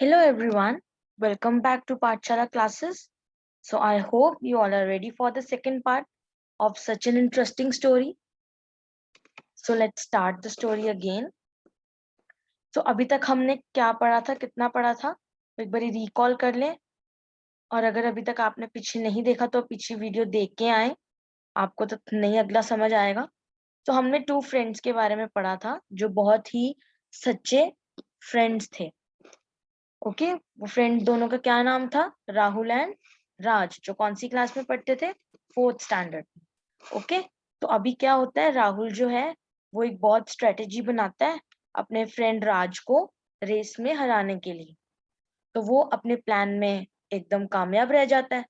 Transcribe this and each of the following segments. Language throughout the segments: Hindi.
Hello everyone, welcome back to Pathshala classes. So I hope you all are ready for the second part of such an interesting story. So let's start the story again. So अभी तक हमने क्या पढ़ा था, कितना पढ़ा था, एक बारी रिकॉल कर लें। और अगर अभी तक आपने पीछे नहीं देखा तो पीछे वीडियो देख के आए, आपको तो नहीं अगला समझ आएगा। तो हमने 2 फ्रेंड्स के बारे में पढ़ा था जो बहुत ही सच्चे फ्रेंड्स थे। ओके, वो फ्रेंड दोनों का क्या नाम था? राहुल एंड राज, जो कौन सी क्लास में पढ़ते थे? 4th standard. ओके, तो अभी क्या होता है, राहुल जो है वो एक बहुत स्ट्रेटेजी बनाता है अपने फ्रेंड राज को रेस में हराने के लिए। तो वो अपने प्लान में एकदम कामयाब रह जाता है।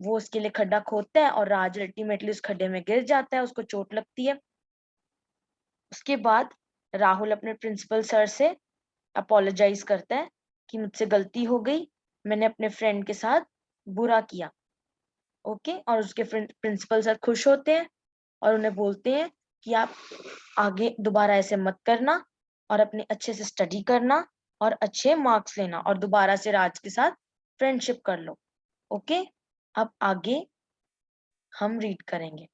वो उसके लिए खड्डा खोदता है और राज अल्टीमेटली उस खड्डे में गिर जाता है, उसको चोट लगती है। उसके बाद राहुल अपने प्रिंसिपल सर से अपोलोजाइज करता है कि मुझसे गलती हो गई, मैंने अपने फ्रेंड के साथ बुरा किया। ओके, और उसके प्रिंसिपल सर खुश होते हैं और उन्हें बोलते हैं कि आप आगे दोबारा ऐसे मत करना और अपने अच्छे से स्टडी करना और अच्छे मार्क्स लेना और दोबारा से राज के साथ फ्रेंडशिप कर लो। ओके, अब आगे हम रीड करेंगे।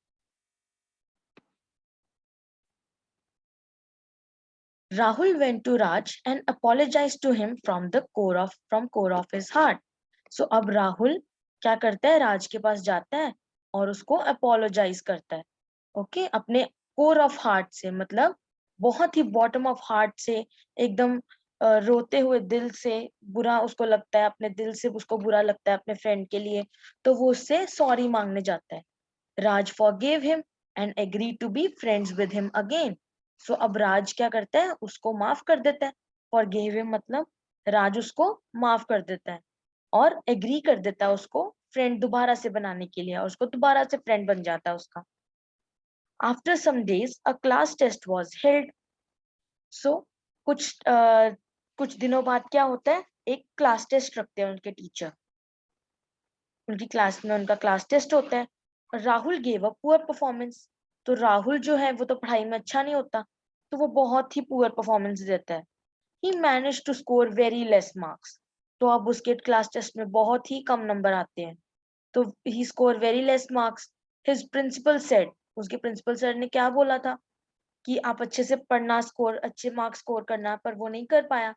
Rahul went to Raj and apologized to him from core of his heart. So अब राहुल क्या करता है, राज के पास जाता है और उसको अपोलोजाइज करता है। ओके, अपने कोर ऑफ हार्ट से, मतलब बहुत ही बॉटम ऑफ हार्ट से, एकदम रोते हुए दिल से बुरा उसको लगता है, अपने दिल से उसको बुरा लगता है अपने फ्रेंड के लिए। तो वो उससे सॉरी मांगने जाता है। Raj forgive him and agree to be friends with him again. So अब राज क्या करता है, उसको माफ कर देता है। फॉरगिव हिम मतलब राज उसको माफ कर देता है और एग्री कर देता है उसको फ्रेंड दोबारा से बनाने के लिए, और उसको दोबारा से फ्रेंड बन जाता है उसका। After some days a class test was held. So कुछ दिनों बाद क्या होता है, एक क्लास टेस्ट रखते हैं उनके टीचर। उनकी क्लास में उनका क्लास टेस्ट होता है। Rahul gave a poor performance. तो राहुल जो है वो तो पढ़ाई में अच्छा नहीं होता, तो वो बहुत ही पुअर परफॉर्मेंस देता है। He manage to score very less marks. तो अब उसके क्लास टेस्ट में बहुत ही कम नंबर आते हैं। तो he score very less marks. His principal said, उसके प्रिंसिपल सर ने क्या बोला था कि आप अच्छे से पढ़ना, स्कोर अच्छे मार्क्स स्कोर करना, पर वो नहीं कर पाया।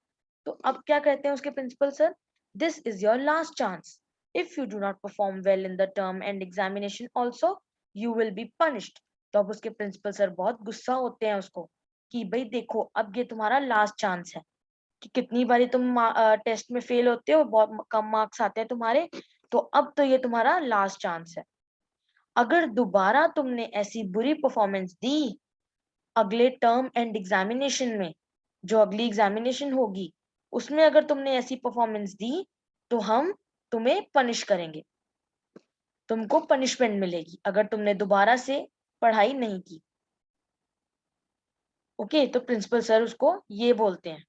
तो अब क्या कहते हैं उसके principal sir, this is your last chance. If you do not perform well in the term end examination also, you will be punished. तो अब उसके प्रिंसिपल सर बहुत गुस्सा होते हैं उसको कि भाई देखो, अब ये तुम्हारा लास्ट चांस है कि कितनी बारी तुम टेस्ट में फेल होते हो, बहुत कम मार्क्स आते हैं तुम्हारे, तो अब तो ये तुम्हारा लास्ट चांस है। अगर दोबारा तुमने ऐसी बुरी परफॉर्मेंस दी अगले टर्म एंड एग्जामिनेशन में, जो अगली एग्जामिनेशन होगी उसमें अगर तुमने ऐसी परफॉर्मेंस दी, तो हम तुम्हें पनिश करेंगे, तुमको पनिशमेंट मिलेगी अगर तुमने दोबारा से पढ़ाई नहीं की। ओके, तो प्रिंसिपल सर उसको ये बोलते हैं।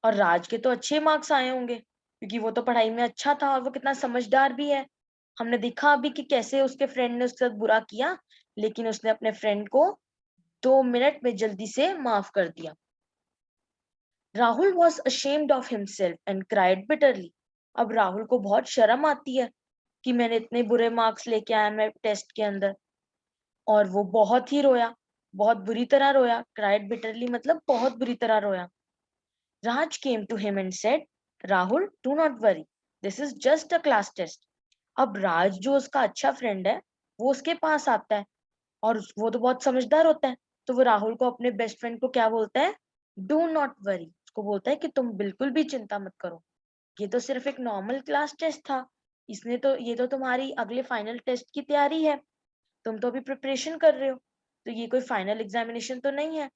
और राज के तो अच्छे मार्क्स आए होंगे क्योंकि वो तो पढ़ाई में अच्छा था और वो कितना समझदार भी है। हमने देखा अभी कि कैसे उसके फ्रेंड ने उसके साथ बुरा किया, लेकिन उसने अपने फ्रेंड को 2 मिनट में जल्दी से माफ कर दिया। Rahul was ashamed of himself and cried bitterly। अब राहुल को बहुत शर्म आती है कि मैंने इतने बुरे मार्क्स लेके आया मैं टेस्ट के अंदर, और वो बहुत ही रोया, बहुत बुरी तरह रोया। cried bitterly मतलब बहुत बुरी तरह रोया। Raj came to him and said, Rahul, do not worry, this is just a class test। अब राज जो उसका अच्छा फ्रेंड है वो उसके पास आता है, और वो तो बहुत समझदार होता है। तो वो राहुल को, अपने बेस्ट फ्रेंड को क्या बोलता है, डू नॉट वरी। उसको बोलता है कि तुम बिल्कुल भी चिंता मत करो, ये तो सिर्फ एक नॉर्मल क्लास टेस्ट था। इसने तो, ये तो तुम्हारी अगले फाइनल टेस्ट की तैयारी है, तुम तो अभी प्रिपरेशन कर रहे हो, तो ये कोई फाइनल एग्जामिनेशन तो नहीं है।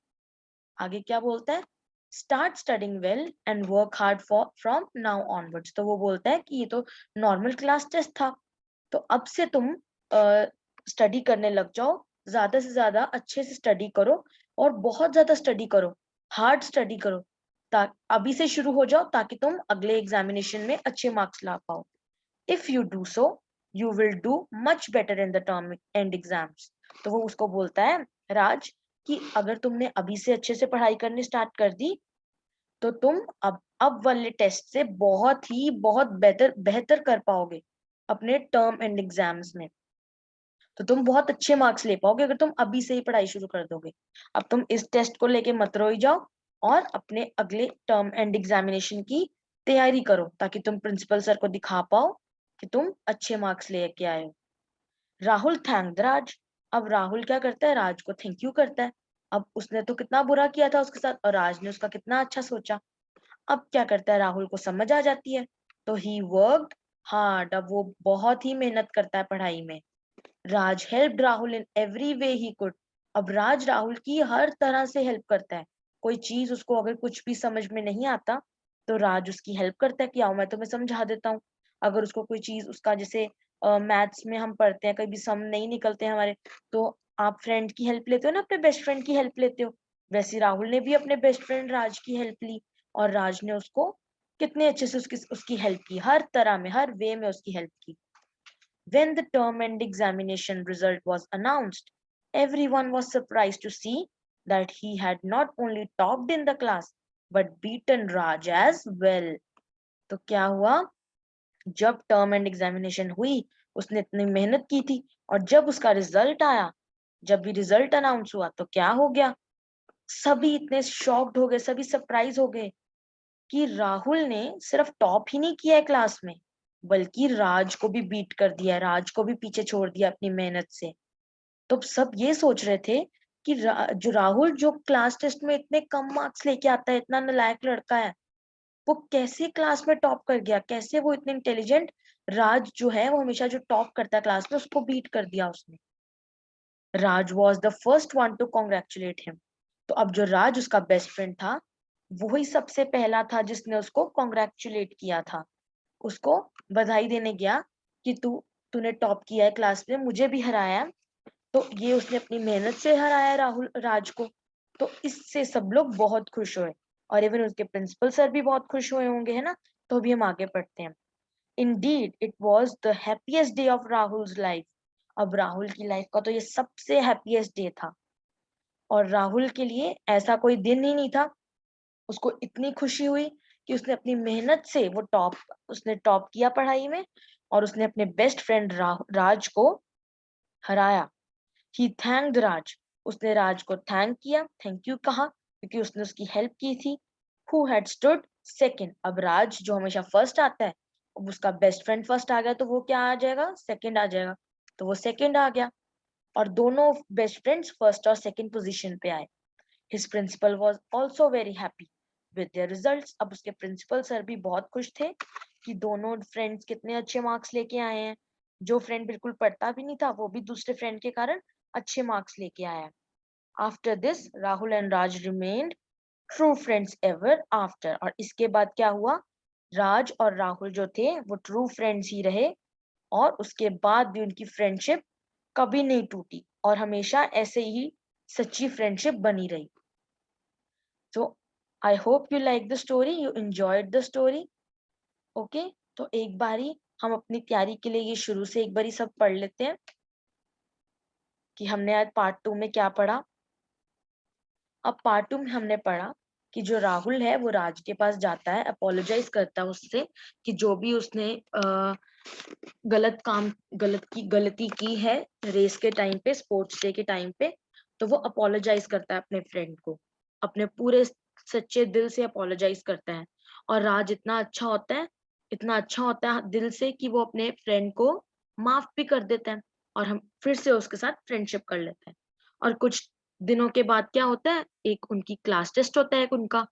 आगे क्या बोलता है, start studying well and work hard for from now onwards. तो वो बोलता है कि ये तो नॉर्मल क्लास टेस्ट था, तो अब से तुम स्टडी करने लग जाओ, ज्यादा से ज्यादा अच्छे से स्टडी करो और बहुत ज्यादा स्टडी करो, हार्ड स्टडी करो, अभी से शुरू हो जाओ ताकि तुम अगले एग्जामिनेशन में अच्छे मार्क्स ला पाओ। If you do so, you will do much better in the term and exams. तो वो उसको बोलता है, राज, कि अगर तुमने अभी से अच्छे से पढ़ाई करनी स्टार्ट कर दी, तो तुम अब अब वाले टेस्ट से बहुत बेहतर कर पाओगे अपने टर्म एंड एग्जाम्स में। तो तुम बहुत अच्छे मार्क्स ले पाओगे अगर तुम अभी से ही पढ़ाई शुरू कर दोगे। अब तुम इस टेस्ट को लेके मत रोई जाओ और अपने अगले टर्म एंड एग्जामिनेशन की तैयारी करो, ताकि तुम प्रिंसिपल सर को दिखा पाओ कि तुम अच्छे मार्क्स लेके आए हो। राहुल थैंक्ड राज। अब राहुल क्या करता है, राज को थैंक यू करता है। अब उसने तो कितना बुरा किया था उसके साथ, और राज ने उसका कितना अच्छा सोचा। अब क्या करता है, राहुल को समझ आ जाती है, तो ही वर्कड हार्ड। अब वो बहुत ही मेहनत करता है पढ़ाई में। Raj help Rahul in every way he could. अब राज राहुल की हर तरह से हेल्प करता है। कोई चीज उसको अगर कुछ भी समझ में नहीं आता तो राज उसकी हेल्प करता है कि आओ मैं तुम्हें समझा देता हूँ। अगर उसको कोई चीज उसका, जैसे मैथ्स में हम पढ़ते हैं कभी सम नहीं निकलते हैं हमारे, तो आप फ्रेंड की हेल्प लेते हो ना, अपने बेस्ट फ्रेंड की हेल्प लेते हो। वैसे राहुल ने भी अपने बेस्ट फ्रेंड राज की हेल्प ली, और राज ने उसको कितने अच्छे से उसकी हेल्प की, हर तरह में हर वे में उसकी हेल्प की। When the term end examination result was announced, everyone was surprised to see that he had not only topped in the class but beaten Raj as well. तो क्या हुआ, जब टर्म एंड एग्जामिनेशन हुई, उसने इतनी मेहनत की थी, और जब उसका रिजल्ट आया, जब भी रिजल्ट अनाउंस हुआ तो क्या हो गया, सभी इतने शॉक्ड हो गए, सभी सरप्राइज हो गए कि राहुल ने सिर्फ टॉप ही नहीं किया है क्लास में, बल्कि राज को भी बीट कर दिया है, राज को भी पीछे छोड़ दिया अपनी मेहनत से। तो सब ये सोच रहे थे कि जो राहुल जो क्लास टेस्ट में इतने कम मार्क्स लेके आता है, इतना नालायक लड़का है, वो कैसे क्लास में टॉप कर गया, कैसे वो इतने इंटेलिजेंट, राज जो है वो हमेशा जो टॉप करता है क्लास में उसको बीट कर दिया उसने। Raj was the first one to congratulate him. तो अब जो राज उसका बेस्ट फ्रेंड था, वही सबसे पहला था जिसने उसको कॉन्ग्रेचुलेट किया था, उसको बधाई देने गया कि तूने टॉप किया है क्लास में, मुझे भी हराया। तो ये उसने अपनी मेहनत से हराया राहुल राज को। तो इससे सब लोग बहुत खुश हुए, और इवन उसके प्रिंसिपल सर भी बहुत खुश हुए होंगे, है ना। तो अभी हम आगे पढ़ते हैं। Indeed, it was the happiest day of Rahul's life. अब राहुल की लाइफ का तो ये सबसे हैप्पीएस्ट डे था, और राहुल के लिए ऐसा कोई दिन ही नहीं था। उसको इतनी खुशी हुई कि उसने अपनी मेहनत से उसने टॉप किया पढ़ाई में, और उसने अपने बेस्ट फ्रेंड राज को हराया। ही थैंक्ड राज। उसने राज को थैंक किया, थैंक यू कहा, क्योंकि उसने उसकी हेल्प की थी। Who had stood second. अब राज जो हमेशा फर्स्ट आता है, अब उसका बेस्ट फ्रेंड फर्स्ट आ गया तो वो क्या आ जाएगा, सेकंड आ जाएगा। तो वो सेकंड आ गया, और दोनों बेस्ट फ्रेंड्स फर्स्ट और सेकंड पोजीशन पे आए। His principal was also very happy with their results. अब उसके प्रिंसिपल सर भी बहुत खुश थे कि दोनों फ्रेंड्स कितने अच्छे मार्क्स लेके आए हैं। जो फ्रेंड बिल्कुल पढ़ता भी नहीं था, वो भी दूसरे फ्रेंड के कारण अच्छे मार्क्स लेके आया है। After this Rahul and Raj remained true friends ever after. और इसके बाद क्या हुआ, राज और राहुल जो थे वो ट्रू फ्रेंड्स ही रहे, और उसके बाद भी उनकी फ्रेंडशिप कभी नहीं टूटी, और हमेशा ऐसे ही सच्ची फ्रेंडशिप बनी रही। So I hope you like the story, you enjoyed the story. Okay, तो एक बारी हम अपनी तैयारी के लिए ये शुरू से एक बारी सब पढ़ लेते हैं कि हमने आज पार्ट 2 में क्या पढ़ा। अब पार्ट 2 में हमने पढ़ा कि जो राहुल है वो राज के पास जाता है, अपोलोजाइज करता है उससे कि जो भी उसने गलती की है रेस के टाइम पे, स्पोर्ट्स डे के टाइम पे, तो वो अपोलोजाइज करता है अपने फ्रेंड को, अपने पूरे सच्चे दिल से अपोलोजाइज करता है। और राज इतना अच्छा होता है दिल से कि वो अपने फ्रेंड को माफ भी कर देता है, और हम फिर से उसके साथ फ्रेंडशिप कर लेते हैं। और कुछ दिनों के बाद क्या होता है, एक उनकी क्लास टेस्ट होता है एक उनका।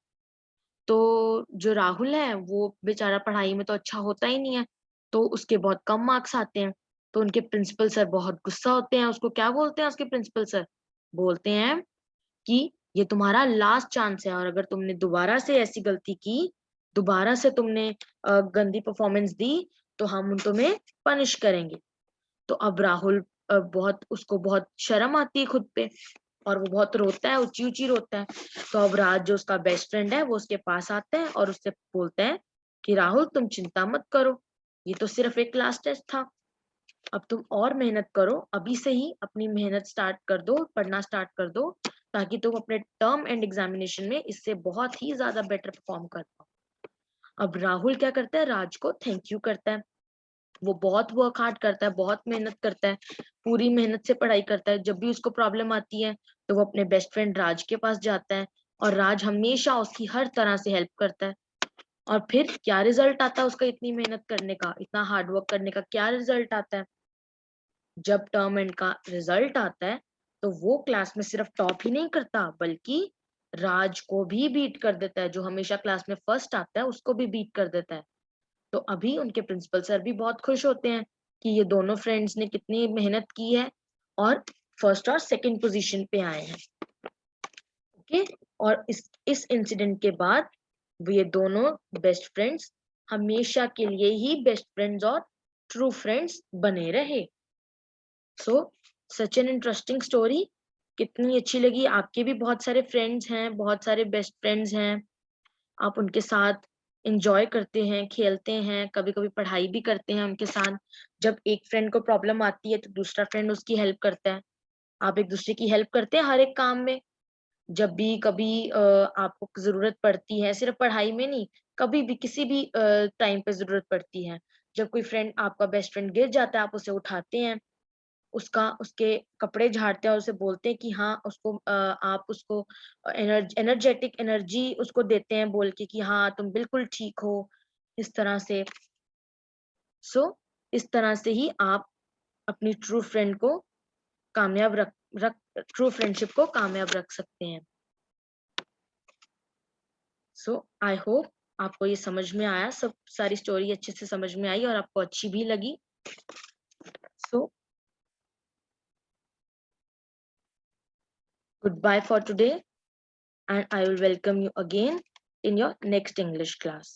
तो जो राहुल है वो बेचारा पढ़ाई में तो अच्छा होता ही नहीं है, तो उसके बहुत कम मार्क्स आते हैं। तो उनके प्रिंसिपल सर बहुत गुस्सा होते हैं, उसको क्या बोलते हैं, उसके प्रिंसिपल सर बोलते हैं कि ये तुम्हारा लास्ट चांस है, और अगर तुमने दोबारा से ऐसी गलती की, दोबारा से तुमने गंदी परफॉर्मेंस दी, तो हम तुम्हें पनिश करेंगे। तो अब राहुल बहुत उसको बहुत शर्म आती है खुद पे, और वो बहुत रोता है, ऊंची ऊंची रोता है। तो अब राज जो उसका बेस्ट फ्रेंड है वो उसके पास आता है और उससे बोलते हैं कि राहुल तुम चिंता मत करो, ये तो सिर्फ एक क्लास टेस्ट था, अब तुम और मेहनत करो, अभी से ही अपनी मेहनत स्टार्ट कर दो, पढ़ना स्टार्ट कर दो, ताकि तुम अपने टर्म एंड एग्जामिनेशन में इससे बहुत ही ज्यादा बेटर परफॉर्म कर पाओ। अब राहुल क्या करता है, राज को थैंक यू करता है। वो बहुत वर्क हार्ड करता है, बहुत मेहनत करता है, पूरी मेहनत से पढ़ाई करता है। जब भी उसको प्रॉब्लम आती है तो वो अपने बेस्ट फ्रेंड राज के पास जाता है और राज हमेशा उसकी हर तरह से हेल्प करता है। और फिर क्या रिजल्ट आता है उसका, इतनी मेहनत करने का, इतना हार्ड वर्क करने का क्या रिजल्ट आता है? जब टर्म एंड का रिजल्ट आता है तो वो क्लास में सिर्फ टॉप ही नहीं करता बल्कि राज को भी बीट कर देता है। जो हमेशा क्लास में फर्स्ट आता है उसको भी बीट कर देता है। तो अभी उनके प्रिंसिपल सर भी बहुत खुश होते हैं कि ये दोनों फ्रेंड्स ने कितनी मेहनत की है और फर्स्ट और सेकंड पोजीशन पे आए हैं। ओके, और इस इंसिडेंट के बाद ये दोनों बेस्ट फ्रेंड्स हमेशा के लिए ही बेस्ट फ्रेंड्स और ट्रू फ्रेंड्स बने रहे। सो सच एन इंटरेस्टिंग स्टोरी। कितनी अच्छी लगी? आपके भी बहुत सारे फ्रेंड्स हैं, बहुत सारे बेस्ट फ्रेंड्स हैं, आप उनके साथ एंजॉय करते हैं, खेलते हैं, कभी कभी पढ़ाई भी करते हैं उनके साथ। जब एक फ्रेंड को प्रॉब्लम आती है तो दूसरा फ्रेंड उसकी हेल्प करता है। आप एक दूसरे की हेल्प करते हैं हर एक काम में। जब भी कभी आपको जरूरत पड़ती है, सिर्फ पढ़ाई में नहीं, कभी भी किसी भी टाइम पे जरूरत पड़ती है, जब कोई फ्रेंड आपका बेस्ट फ्रेंड गिर जाता है आप उसे उठाते हैं, उसका उसके कपड़े झाड़ते हैं और उसे बोलते हैं कि हाँ उसको आप उसको एनर्जेटिक एनर्जी उसको देते हैं बोल के कि हाँ तुम बिल्कुल ठीक हो, इस तरह से। सो इस तरह से ही आप अपनी ट्रू फ्रेंड को कामयाब रख ट्रू फ्रेंडशिप को कामयाब रख सकते हैं। सो आई होप आपको ये समझ में आया, सब सारी स्टोरी अच्छे से समझ में आई और आपको अच्छी भी लगी। सो goodbye for today and I will welcome you again in your next English class.